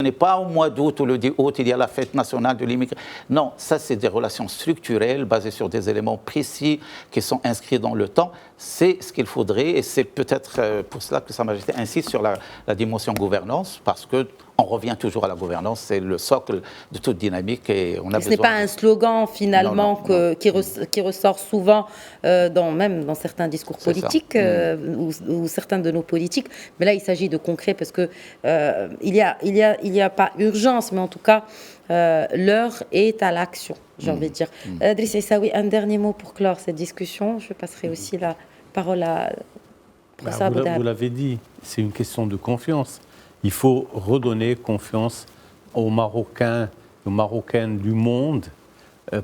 n'est pas au mois d'août ou le 10 août, il y a la fête nationale de l'immigration. Non, ça, c'est des relations structurelles basées sur des éléments précis qui sont inscrits dans le temps. C'est ce qu'il faudrait, et c'est peut-être pour cela que Sa Majesté insiste sur la dimension gouvernance, parce que on revient toujours à la gouvernance, c'est le socle de toute dynamique et on a besoin. Ce n'est pas un slogan finalement qui ressort souvent même dans certains discours politiques ou certains de nos politiques, mais là il s'agit de concret parce que il y a pas urgence, mais en tout cas l'heure est à l'action, j'ai envie de dire. Driss Aissaoui, un dernier mot pour clore cette discussion. Je passerai aussi la parole à professeur Abou Dahab. Vous l'avez dit, c'est une question de confiance. Il faut redonner confiance aux Marocains, aux Marocaines du monde,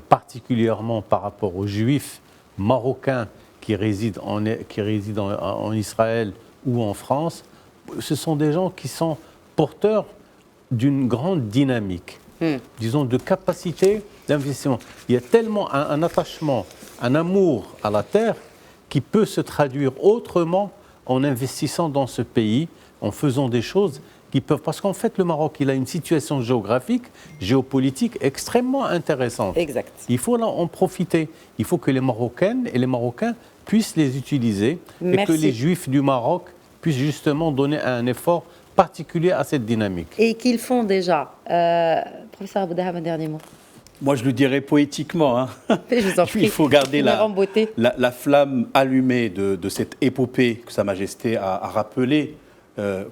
particulièrement par rapport aux Juifs marocains qui résident en Israël ou en France. Ce sont des gens qui sont porteurs d'une grande dynamique, disons, de capacité d'investissement. Il y a tellement un attachement, un amour à la terre qui peut se traduire autrement en investissant dans ce pays, en faisant des choses qui peuvent... Parce qu'en fait, le Maroc, il a une situation géographique, géopolitique extrêmement intéressante. Exact. Il faut là en profiter. Il faut que les Marocaines et les Marocains puissent les utiliser. Merci. Et que les Juifs du Maroc puissent justement donner un effort particulier à cette dynamique. Et qu'ils font déjà. Professeur Abou Dahab, un dernier mot. Moi, je le dirais poétiquement. Hein. Je vous en prie. Il faut garder la flamme allumée de cette épopée que Sa Majesté a rappelée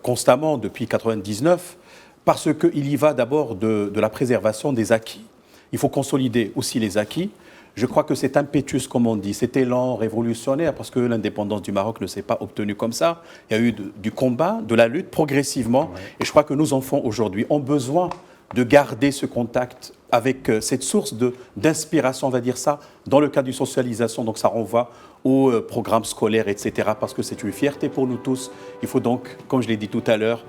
constamment depuis 1999, parce qu'il y va d'abord de la préservation des acquis. Il faut consolider aussi les acquis. Je crois que cet impétus, comme on dit, cet élan révolutionnaire, parce que l'indépendance du Maroc ne s'est pas obtenue comme ça. Il y a eu du combat, de la lutte progressivement. Ouais. Et je crois que nos enfants aujourd'hui ont besoin de garder ce contact avec cette source d'inspiration, on va dire ça, dans le cadre d'une socialisation. Donc ça renvoie aux programmes scolaires, etc. Parce que c'est une fierté pour nous tous. Il faut donc, comme je l'ai dit tout à l'heure,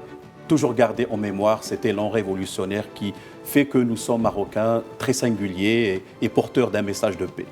toujours garder en mémoire cet élan révolutionnaire qui fait que nous sommes Marocains très singuliers et porteurs d'un message de paix.